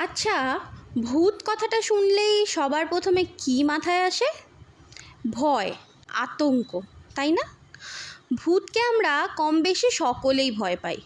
আচ্ছা, ভূত কথাটা শুনলেই সবার প্রথমে কি মাথায় আসে? ভয়, আতঙ্ক, তাই না? ভূতকে আমরা কম বেশি সকলেই ভয় পাই।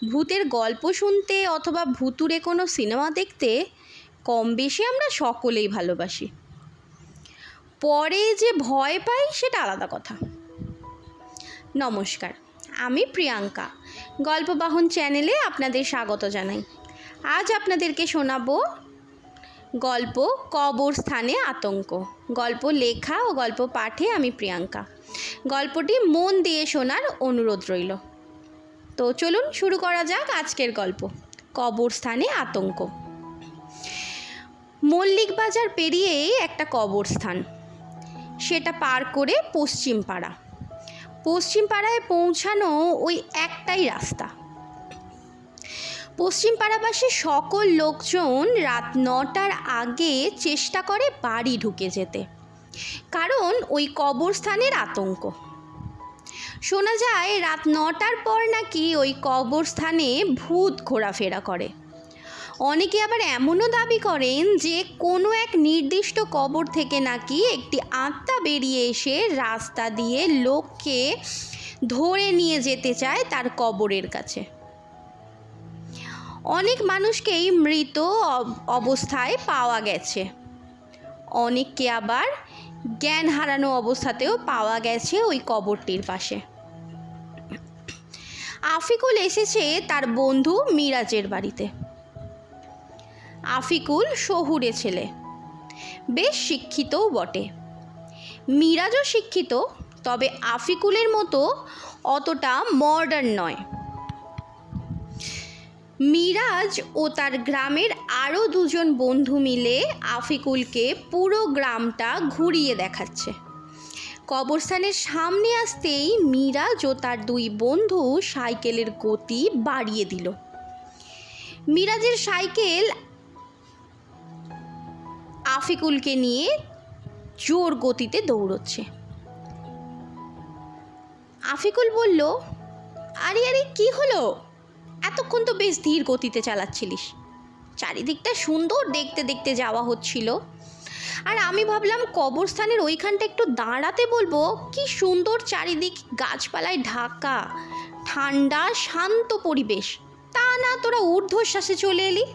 ভূতের গল্প শুনতে অথবা ভুতুড়ে কোনো সিনেমা দেখতে কম বেশি আমরা সকলেই ভালোবাসি। পরে যে ভয় পাই সেটা আলাদা কথা। নমস্কার, আমি প্রিয়াঙ্কা, গল্পবাহন চ্যানেলে আপনাদের স্বাগত জানাই। আজ আপনাদেরকে শোনাবো গল্প কবরস্থানে আতঙ্ক। গল্প লেখা ও গল্প পাঠে আমি প্রিয়াঙ্কা। গল্পটি মন দিয়ে শোনার অনুরোধ রইল। তো চলুন শুরু করা যাক আজকের গল্প কবরস্থানে আতঙ্ক। মল্লিক বাজার পেরিয়েই একটা কবরস্থান, সেটা পার করে পশ্চিম পাড়ায় পৌঁছানো ওই একটাই রাস্তা। পশ্চিম পাড়াবাসী সকল লোকজন রাত 9টার আগে চেষ্টা করে বাড়ি ঢুকে যেতে, কারণ ওই কবরস্থানের আতঙ্ক। শোনা যায় রাত 9টার পর নাকি ওই কবরস্থানে ভূত ঘোরাফেরা করে। অনেকে আবার এমনও দাবি করেন যে কোনো এক নির্দিষ্ট কবর থেকে নাকি একটি আত্মা বেরিয়ে এসে রাস্তা দিয়ে লোককে ধরে নিয়ে যেতে চায় তার কবরের কাছে। অনেক মানুষকেই মৃত অবস্থায় পাওয়া গেছে, অনেককে আবার জ্ঞান হারানো অবস্থাতেও পাওয়া গেছে ওই কবরটির পাশে। আফিকুল এসেছে তার বন্ধু মিরাজের বাড়িতে। আফিকুল শহুরে ছেলে, বেশ শিক্ষিতও বটে। মিরাজও শিক্ষিত, তবে আফিকুলের মতো অতটা মডার্ন নয়। মিরাজ ও তার গ্রামের আরও দুজন বন্ধু মিলে আফিকুলকে পুরো গ্রামটা ঘুরিয়ে দেখাচ্ছে। কবরস্থানের সামনে আসতেই মিরাজ ও তার দুই বন্ধু সাইকেলের গতি বাড়িয়ে দিল। মিরাজের সাইকেল আফিকুলকে নিয়ে জোর গতিতে দৌড়চ্ছে। আফিকুল বলল, আরে আরে কি হলো? এতক্ষণ তো বেশ ধীর গতিতে চালাচ্ছিলিস। চারিদিকটা সুন্দর দেখতে দেখতে যাওয়া হচ্ছিল, আর আমি ভাবলাম কবরস্থানের ওইখানটা একটু দাঁড়াতে বলবো। কি সুন্দর চারিদিক গাছপালায় ঢাকা, ঠান্ডা শান্ত পরিবেশ, তা না তোরা ঊর্ধ্বশ্বাসে চলে এলি।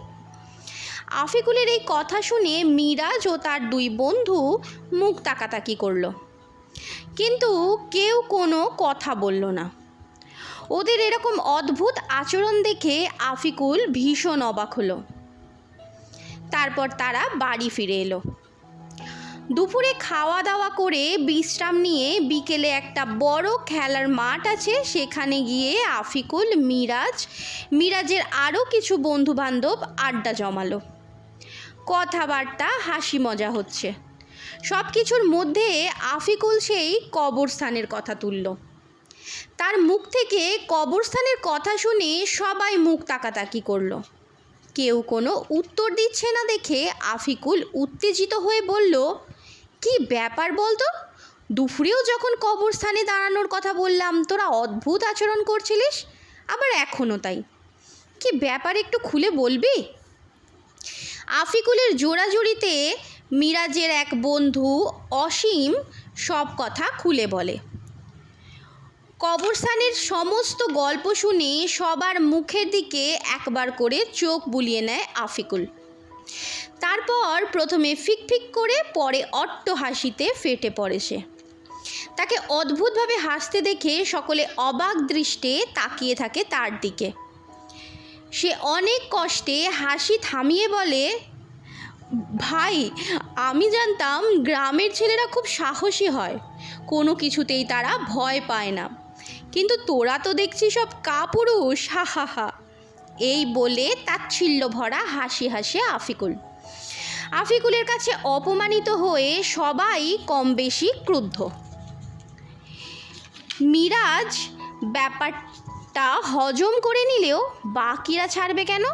আফিকুলের এই কথা শুনে মিরাজ ও তার দুই বন্ধু মুখ তাকাতাকি করলো, কিন্তু কেউ কোনো কথা বলল না। ওদের এরকম অদ্ভুত আচরণ দেখে আফিকুল ভীষণ অবাক হলো। তারপর তারা বাড়ি ফিরে এলো। দুপুরে খাওয়া দাওয়া করে বিশ্রাম নিয়ে বিকেলে একটা বড় খেলার মাঠ আছে, সেখানে গিয়ে আফিকুল মিরাজের আরও কিছু বন্ধুবান্ধব আড্ডা জমালো। কথাবার্তা হাসি মজা হচ্ছে। সব কিছুর মধ্যে আফিকুল সেই কবরস্থানের কথা তুলল। তার মুখ থেকে কবরস্থানের কথা শুনে সবাই মুখ তাকাতাকি করল। কেউ কোনো উত্তর দিচ্ছে না দেখে আফিকুল উত্তেজিত হয়ে বলল, কি ব্যাপার বলতো? দুপুরেও যখন কবরস্থানে দাঁড়ানোর কথা বললাম তোরা অদ্ভুত আচরণ করছিলিস, আবার এখনও তাই। কি ব্যাপার একটু খুলে বলবি? আফিকুলের জোড়াজুড়িতে মিরাজের এক বন্ধু অসীম সব কথা খুলে বলে। কবরস্থানের সমস্ত গল্প শুনে সবার মুখের দিকে একবার করে চোখ বুলিয়ে নেয় আফিকুল। তারপর প্রথমে ফিকফিক করে, পরে অট্ট হাসিতে ফেটে পড়ে সে। তাকে অদ্ভুতভাবে হাসতে দেখে সকলে অবাক দৃষ্টে তাকিয়ে থাকে তার দিকে। সে অনেক কষ্টে হাসি থামিয়ে বলে, ভাই, আমি জানতাম গ্রামের ছেলেরা খুব সাহসী হয়, কোনো কিছুতেই তারা ভয় পায় না, কিন্তু তোরা তো দেখছি সব কাপুরুষ, হা হা হা। এই বলে তাচ্ছিল্য ভরা হাসি হাসে আফিকুলের কাছে অপমানিত হয়ে সবাই কম বেশি ক্রুদ্ধ। মিরাজ ব্যাপারটা হজম করে নিলেও বাকিরা ছাড়বে কেন?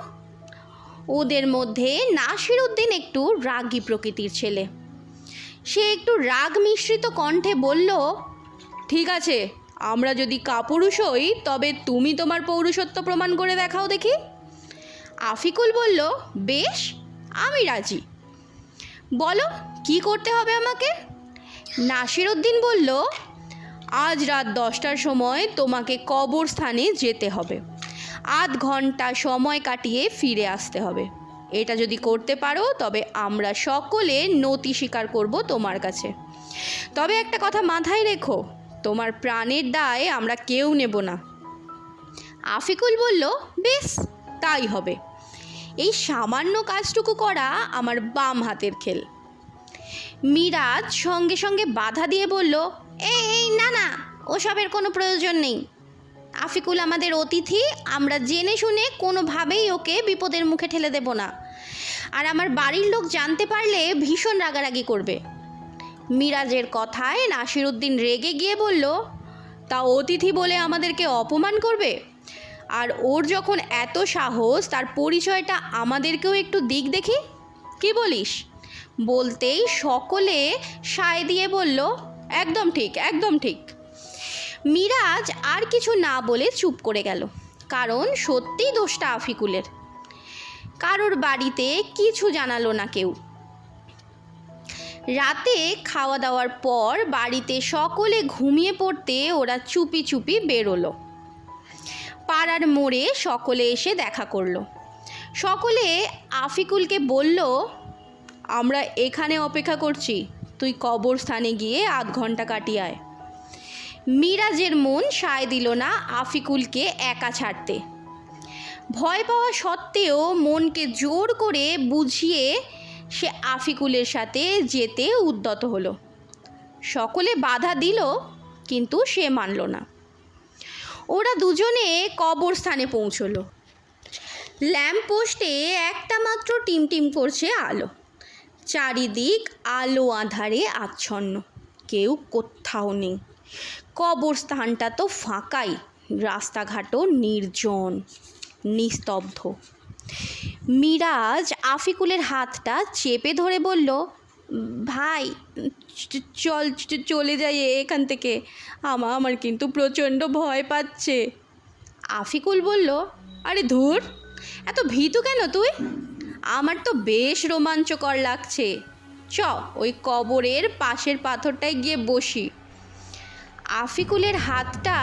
ওদের মধ্যে নাসির উদ্দিন একটু রাগী প্রকৃতির ছেলে। সে একটু রাগ মিশ্রিত কণ্ঠে বলল, ঠিক আছে, আমরা যদি কাপুরুষ হই তবে তুমি তোমার পৌরুষত্ব প্রমাণ করে দেখাও দেখি। আফিকুল বলল, বেশ, আমি রাজি। বলো কি করতে হবে আমাকে? নাসিরউদ্দিন বলল, আজ রাত 10টার সময় তোমাকে কবরস্থানে যেতে হবে। আধ ঘন্টা সময় কাটিয়ে ফিরে আসতে হবে। এটা যদি করতে পারো তবে আমরা সকলে নতি স্বীকার করব তোমার কাছে। তবে একটা কথা মাথায় রেখো, তোমার প্রাণের দায় আমরা কেউ নেব না। আফিকুল বলল, বেশ, তাই হবে। এই সামান্য কাজটুকু করা আমার বাম হাতের খেল। মিরাজ সঙ্গে সঙ্গে বাধা দিয়ে বলল, এই না না, ওসবের কোনো প্রয়োজন নেই। আফিকুল আমাদের অতিথি, আমরা জেনে শুনে কোনোভাবেই ওকে বিপদের মুখে ঠেলে দেব না। আর আমার বাড়ির লোক জানতে পারলে ভীষণ রাগারাগি করবে। মিরাজের কথায় নাসিরউদ্দিন রেগে গিয়ে বলল, তা অতিথি বলে আমাদেরকে অপমান করবে? আর ওর যখন এত সাহস, তার পরিচয়টা আমাদেরকেও একটু দিক দেখি, কি বলিস? বলতেই সকলে সায় দিয়ে বলল, একদম ঠিক, একদম ঠিক। মিরাজ আর কিছু না বলে চুপ করে গেল, কারণ সত্যিই দোষটা আফিকুলের। কারোর বাড়িতে কিছু জানালো না কেউ। রাতে খাওয়া দাওয়ার পর বাড়িতে সকলে ঘুমিয়ে পড়তে ওরা চুপি চুপি বেরোলো। পাড়ার মোড়ে সকলে এসে দেখা করলো। সকলে আফিকুলকে বলল, আমরা এখানে অপেক্ষা করছি, তুই কবরস্থানে গিয়ে আধ ঘন্টা কাটিয়ে আয়। মিরাজের মন সায় দিল না আফিকুলকে একা ছাড়তে। ভয় পাওয়া সত্ত্বেও মনকে জোর করে বুঝিয়ে সে আফিকুলের সাথে যেতে উদ্যত হলো। সকলে বাধা দিল, কিন্তু সে মানল না। ওরা দুজনে কবরস্থানে পৌঁছলো। ল্যাম্পপোস্টে একটা মাত্র টিমটিম করছে আলো। চারিদিক আলো আঁধারে আচ্ছন্ন, কেউ কোথাও নেই। কবরস্থানটা তো ফাঁকাই, রাস্তাঘাটও নির্জন, নিস্তব্ধ। মিরাজ আফিকুলের হাতটা চেপে ধরে বলল, ভাই চলে যাই এখান থেকে, আমার কিন্তু প্রচণ্ড ভয় পাচ্ছে। আফিকুল বলল, আরে ধুর, এত ভীতু কেন তুই? আমার তো বেশ রোমাঞ্চকর লাগছে। চ, ওই কবরের পাশের পাথরটায় গিয়ে বসি। আফিকুলের হাতটা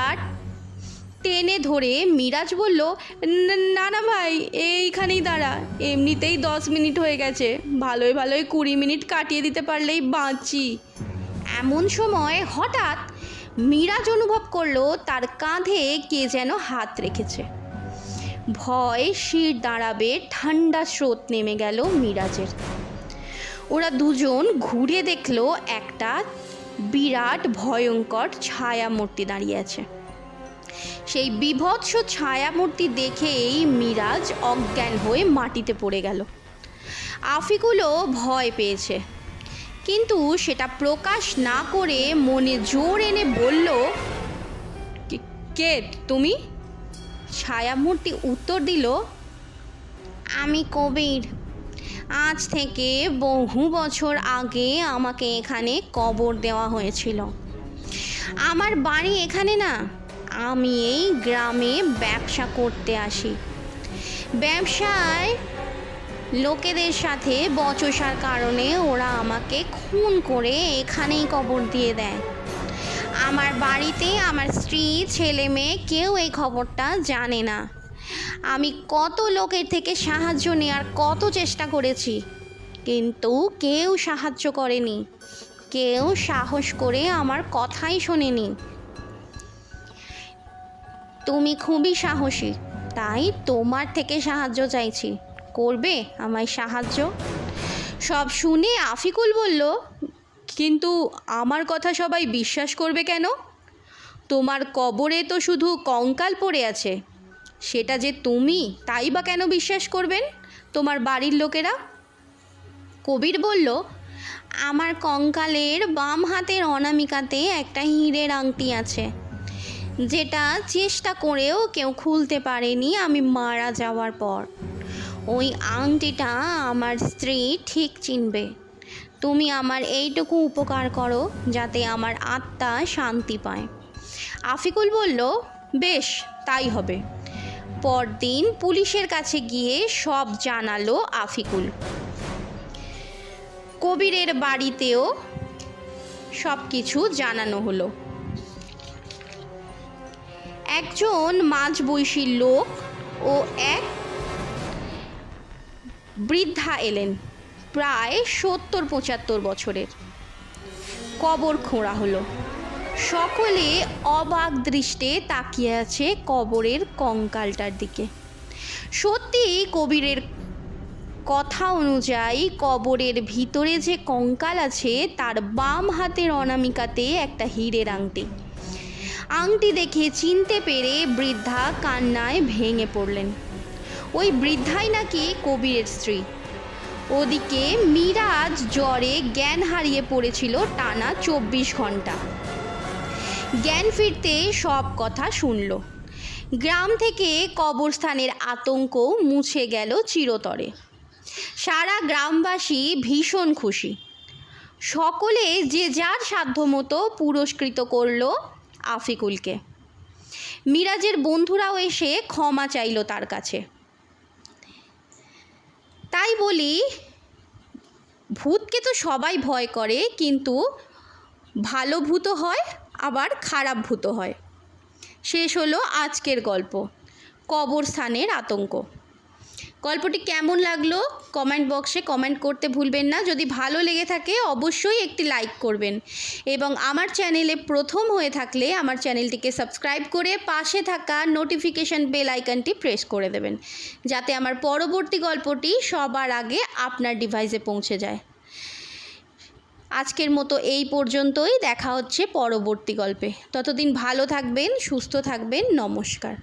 টেনে ধরে মিরাজ বলল, না না ভাই, এইখানেই দাঁড়া, এমনিতেই 10 মিনিট হয়ে গেছে, ভালোই ভালোই 20 মিনিট কাটিয়ে দিতে পারলেই বাঁচি। এমন সময় হঠাৎ মিরাজ অনুভব করলো তার কাঁধে কে যেন হাত রেখেছে। ভয় শির দাঁড়াবে ঠান্ডা স্রোত নেমে গেল মিরাজের। ওরা দুজন ঘুরে দেখলো একটা বিরাট ভয়ঙ্কর ছায়ামূর্তি দাঁড়িয়ে আছে। সেই বিভৎস ছায়ামূর্তি দেখেই মিরাজ অজ্ঞান হয়ে মাটিতে পড়ে গেল। আফিকুলও ভয় পেয়েছে, কিন্তু সেটা প্রকাশ না করে মনে জোর এনে বলল, কে তুমি? ছায়ামূর্তি উত্তর দিল, আমি কবির। আজ থেকে বহু বছর আগে আমাকে এখানে কবর দেওয়া হয়েছিল। আমার বাড়ি এখানে না, আমি এই গ্রামে ব্যবসা করতে আসি। ব্যবসায় লোকেদের সাথে বচসার কারণে ওরা আমাকে খুন করে এখানেই কবর দিয়ে দেয়। আমার বাড়িতে আমার স্ত্রী, ছেলে মেয়ে কেউ এই খবরটা জানে না। আমি কত লোকের থেকে সাহায্য নেওয়ার কত চেষ্টা করেছি, কিন্তু কেউ সাহায্য করেনি, কেউ সাহস করে আমার কথাই শোনেনি। তুমি খুবই সাহসী, তাই তোমার থেকে সাহায্য চাইছি, করবে আমায় সাহায্য? সব শুনে আফিকুল বলল, কিন্তু আমার কথা সবাই বিশ্বাস করবে কেন? তোমার কবরে তো শুধু কঙ্কাল পড়ে আছে, সেটা যে তুমি, তাই বা কেন বিশ্বাস করবেন তোমার বাড়ির লোকেরা? কবির বলল, আমার কঙ্কালের বাম হাতের অনামিকাতে একটা হীরের আংটি আছে, যেটা চেষ্টা করেও কেউ খুলতে পারেনি আমি মারা যাওয়ার পর। ওই আংটিটা আমার স্ত্রী ঠিক চিনবে। তুমি আমার এইটুকু উপকার করো, যাতে আমার আত্মা শান্তি পায়। আফিকুল বলল, বেশ, তাই হবে। পরদিন পুলিশের কাছে গিয়ে সব জানালো আফিকুল। কবিরের বাড়িতেও সব কিছু জানানো হলো। একজন মাঝবয়সী লোক ও এক বৃদ্ধা এলেন, প্রায় 70-75 বছরের। কবর খোঁড়া হলো। সকলে অবাক দৃষ্টে তাকিয়ে আছে কবরের কঙ্কালটার দিকে। সত্যি কবিরের কথা অনুযায়ী কবরের ভিতরে যে কঙ্কাল আছে তার বাম হাতের অনামিকাতে একটা হীরের আংটি। আংটি দেখে চিনতে পেরে বৃদ্ধা কান্নায় ভেঙে পড়লেন। ওই বৃদ্ধাই নাকি কবিরের স্ত্রী। ওদিকে মিরাজ জ্বরে জ্ঞান হারিয়ে পড়েছিল টানা 24 ঘন্টা। জ্ঞান ফিরতে সব কথা শুনল। গ্রাম থেকে কবরস্থানের আতঙ্ক মুছে গেল চিরতরে। সারা গ্রামবাসী ভীষণ খুশি। সকলে যে যার সাধ্যমতো পুরস্কৃত করল আফিকুলকে। মিরাজের বন্ধুরাও এসে ক্ষমা চাইল তার কাছে। তাই বলি, ভূতকে তো সবাই ভয় করে, কিন্তু ভালো ভূতও হয় আবার খারাপ ভূতও হয়। শেষ হলো আজকের গল্প, কবরস্থানের আতঙ্ক। গল্পটি কেমন লাগলো কমেন্ট বক্সে কমেন্ট করতে ভুলবেন না। যদি ভালো লেগে থাকে অবশ্যই একটি লাইক করবেন, এবং আমার চ্যানেলে প্রথম হয়ে থাকলে আমার চ্যানেলটিকে সাবস্ক্রাইব করে পাশে থাকা নোটিফিকেশান বেল আইকনটি প্রেস করে দেবেন, যাতে আমার পরবর্তী গল্পটি সবার আগে আপনার ডিভাইসে পৌঁছে যায়। আজকের মতো এই পর্যন্তই। দেখা হচ্ছে পরবর্তী গল্পে। ততদিন ভালো থাকবেন, সুস্থ থাকবেন। নমস্কার।